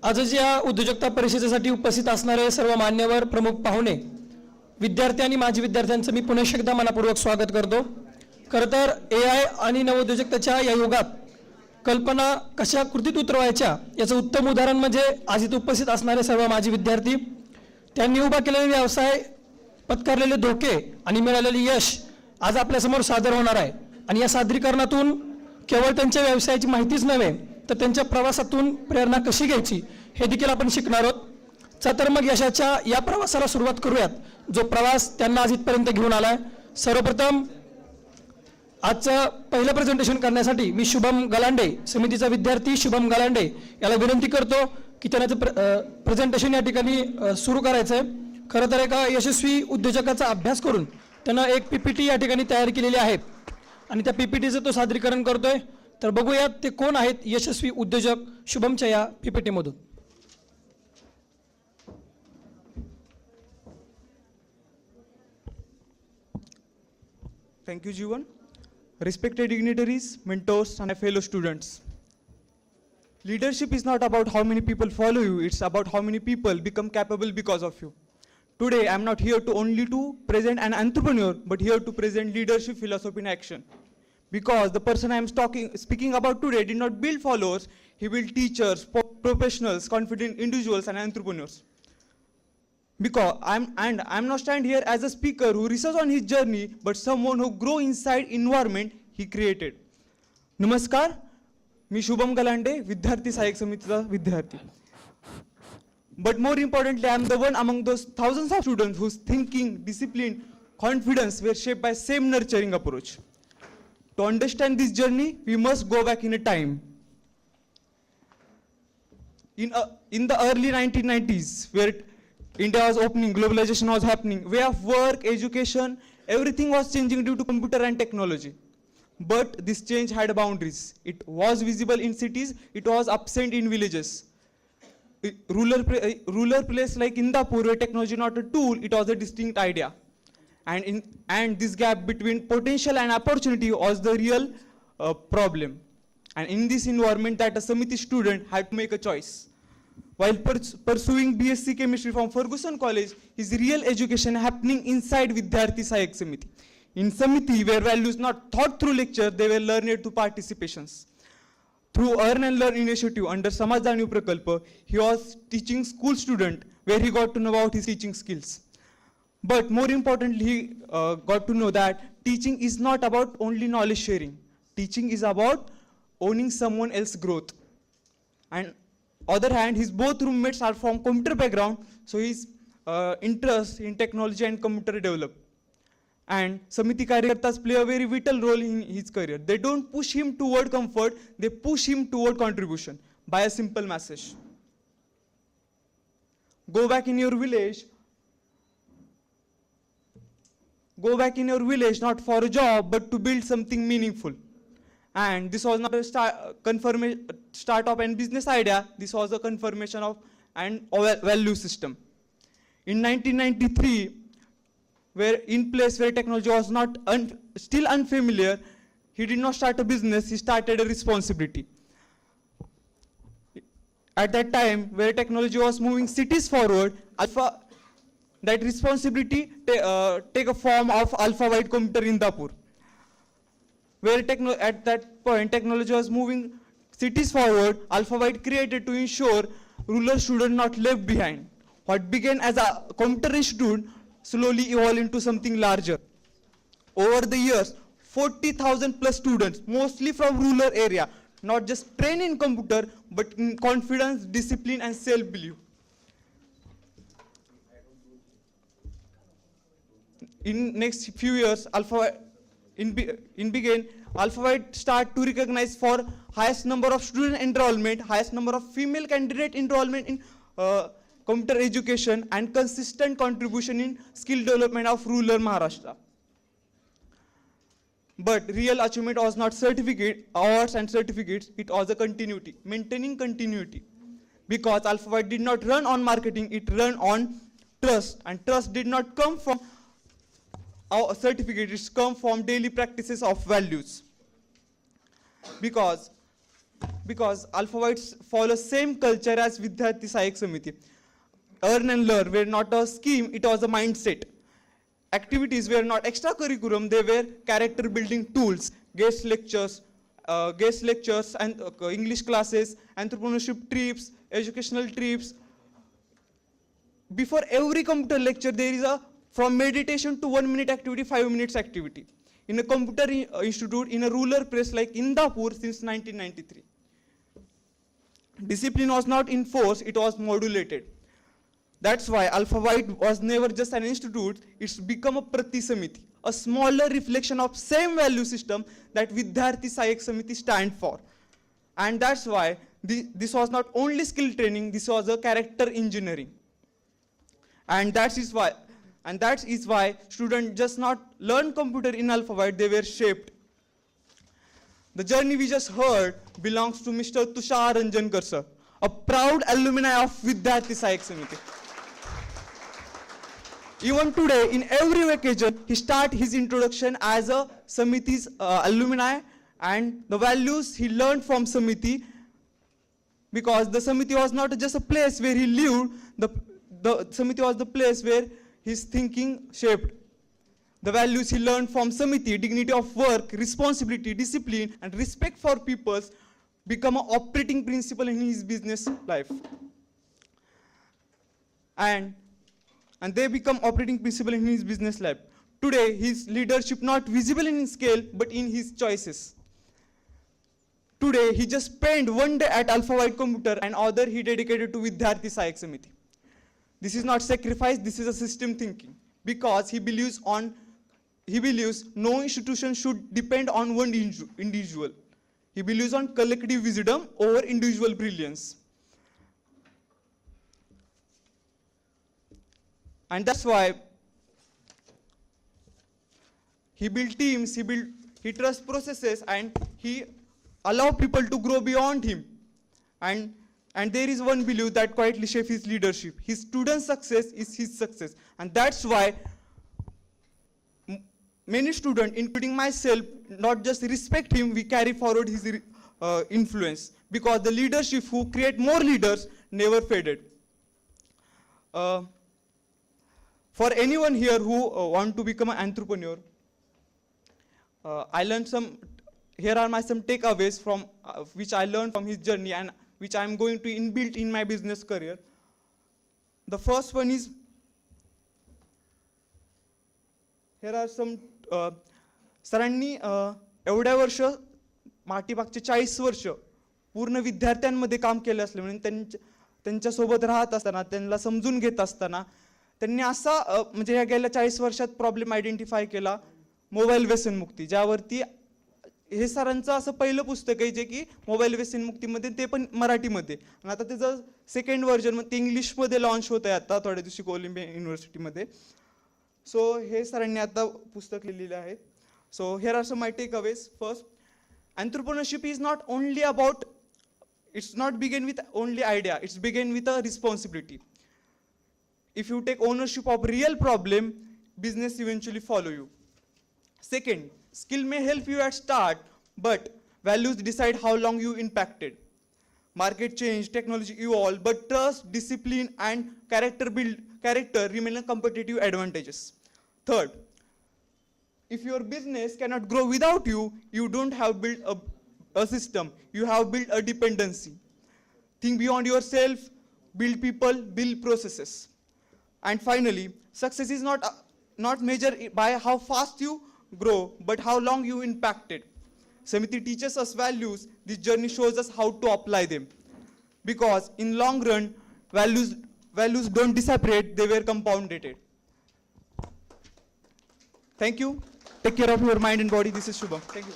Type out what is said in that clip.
आजच या उद्योजकता परिषदेसाठी उपस्थित असणारे सर्व मान्यवर प्रमुख पाहुणे, विद्यार्थी आणि माजी विद्यार्थ्यांचं मी पुन्हा एकदा मनपूर्वक स्वागत करतो. खरं तर AI आणि नवोद्योजकतेच्या या युगात कल्पना कशा कृतीत उतरवायच्या याचं उत्तम उदाहरण म्हणजे आज इथे उपस्थित असणारे सर्व माजी विद्यार्थी. त्यांनी उभा केलेले व्यवसाय, पत्करलेले धोके आणि मिळालेले यश आज आपल्यासमोर सादर होणार आहे. आणि या सादरीकरणातून केवळ त्यांच्या व्यवसायाची माहितीच नव्हे तर त्यांच्या प्रवासातून प्रेरणा कशी घ्यायची हे देखील आपण शिकणार आहोत. तर मग यशाच्या या प्रवासाला सुरुवात करूयात, जो प्रवास त्यांना आज इथपर्यंत घेऊन आलाय. सर्वप्रथम आजचं पहिलं प्रेझेंटेशन करण्यासाठी मी शुभम गलांडे, समितीचा विद्यार्थी शुभम गलांडे याला विनंती करतो की त्यांचं प्रेझेंटेशन या ठिकाणी सुरू करायचं आहे. खरं तर एका यशस्वी उद्योजकाचा अभ्यास करून त्यांना एक PPT या ठिकाणी तयार केलेली आहे आणि त्या PPTचं तो सादरीकरण करतोय. तर बघूयात ते कोण आहेत यशस्वी उद्योजक शुभमच्या या PPT मधून. Thank you, Jivan. Respected dignitaries, mentors, and fellow students. Leadership is not about how many people follow you, it's about how many people become capable because of you. Today, I'm not here to only to present an entrepreneur, but here to present leadership philosophy in action. Because the person I'm speaking about today did not build followers, he built teachers, professionals, confident individuals, and entrepreneurs. Because I'm not standing here as a speaker who research on his journey, but someone who grow inside environment he created. Namaskar, मी शुभम गलांडे, विद्यार्थी सहाय्यक समितीचा विद्यार्थी. But more importantly, I'm the one among those thousands of students whose thinking, discipline, confidence were shaped by same nurturing approach. To understand this journey, we must go back in a time. In the early 1990s, where India was opening, globalization was happening, way of work, education, everything was changing due to computer and technology. But this change had boundaries. It was visible in cities, it was absent in villages. Rural place like Indapur, where technology not a tool, it was a distinct idea. And this gap between potential and opportunity was the real problem. And in this environment that a Samiti student had to make a choice. While pursuing BSc chemistry from Ferguson College, his real education happening inside Vidyarthi Sahayyak Samiti. In Samiti, where values not taught through lecture, they were learned through participations. Through Earn and Learn initiative under Samaj Janiv Prakalpa, he was teaching school student where he got to know about his teaching skills. But more importantly, he got to know that teaching is not about only knowledge sharing. Teaching is about owning someone else's growth. And other hand, his both roommates are from computer background, so his interest in technology and computer develop. And Samiti Karyakartas play a very vital role in his career. They don't push him toward comfort, they push him toward contribution by a simple message. Go back in your village. Go back in your village not for a job, but to build something meaningful. And this was not a startup and business idea. This was a confirmation of an value system. In 1993, where technology was not still unfamiliar, he did not start a business. He started a responsibility. At that time, where technology was moving cities forward, that responsibility take a form of Alpha White Computer in Indapur. Where at that point technology was moving cities forward, Alpha White created to ensure rural students not left behind. What began as a computer institute slowly evolved into something larger. Over the years, 40,000 plus students, mostly from rural area, not just trained in computer, but in confidence, discipline, and self-belief. In next few years, Alpha White start to recognize for highest number of student enrollment, highest number of female candidate enrollment in computer education, and consistent contribution in skill development of rural Maharashtra. But real achievement was not awards and certificates, it was a continuity, maintaining continuity. Because Alpha White did not run on marketing, it ran on trust, and trust did not come from our certificates, come from daily practices of values. Because because Alpha Whites follow same culture as Vidyarthi Sahayyak Samiti. Earn and learn were not a scheme, it was a mindset. Activities were not extracurriculum, they were character building tools, guest lectures and English classes, entrepreneurship trips, educational trips. Before every computer lecture, there is a from meditation to 1 minute activity, 5 minutes activity. In a computer institute, in a rural place like Indapur since 1993. Discipline was not enforced, it was modulated. That's why Alpha White was never just an institute, it's become a Prati Samiti, a smaller reflection of same value system that Vidyarthi Sahayyak Samiti stand for. And that's why this was not only skill training, this was a character engineering. And that is why students just not learn computer in Alpha White, they were shaped. The journey we just heard belongs to Mr. Tushar Ranjankar sir, a proud alumni of Vidyarthi Sahayyak Samiti. Even today, in every occasion, he starts his introduction as a Samiti's alumni and the values he learned from Samiti, because the Samiti was not just a place where he lived, the Samiti was the place where his thinking shaped. The values he learned from Samiti, dignity of work, responsibility, discipline, and respect for people become an operating principle in his business life. And they become operating principle in his business life. Today, his leadership not visible in his scale, but in his choices. Today, he just spent 1 day at Alpha White Computer and other he dedicated to Vidyarthi Sahayyak Samiti. This is not sacrifice, this is a system thinking. Because he believes no institution should depend on one individual. He believes on collective wisdom over individual brilliance. And that's why he built teams, he trusts processes, and he allows people to grow beyond him. And there is one belief that quietly shapes his leadership. His student success is his success. And that's why many students, including myself, not just respect him, we carry forward his influence. Because the leadership who create more leaders never faded. For anyone here who want to become an entrepreneur, I learned here are some takeaways from which I learned from his journey and which I am going to inbuilt in my business career. The first one is, here are some, सरांनी एवढ्या वर्ष मागचे 40 वर्ष पूर्ण विद्यार्थ्यांमध्ये काम केले असल्यामुळे त्यांच्यासोबत राहत असताना त्यांना समजून घेत असताना त्यांनी असा म्हणजे या गेल्या 40 वर्षात प्रॉब्लेम आयडेंटिफाय केला, मोबाईल व्यसनमुक्ती, ज्यावरती हे सरांचं असं पहिलं पुस्तक आहे जे की मोबाईल व्यसनमुक्तीमध्ये, ते पण मराठीमध्ये, आणि आता त्याचं सेकंड व्हर्जन ते इंग्लिशमध्ये लॉन्च होत आहे आता थोड्या दिवशी कोलंबिया युनिव्हर्सिटीमध्ये. सो हे सरांनी आता पुस्तक लिहिलेलं आहे. So here are some my takeaways. First, entrepreneurship is not only about, it's not begin with only idea, it's begin with a responsibility. If you take ownership of real problem, business eventually follow you. Second, skill may help you at start, but values decide how long you impacted. Market change, technology evolve, but trust, discipline, and character remain a competitive advantages. Third, if your business cannot grow without you, you don't have built a system, you have built a dependency. Think beyond yourself, build people, build processes. And finally, success is not measured by how fast you grow, but how long you impacted. Samiti teaches us values. This journey shows us how to apply them. Because in long run, values don't disappear, they were compounded. Thank you. Take care of your mind and body. This is Shubham. Thank you.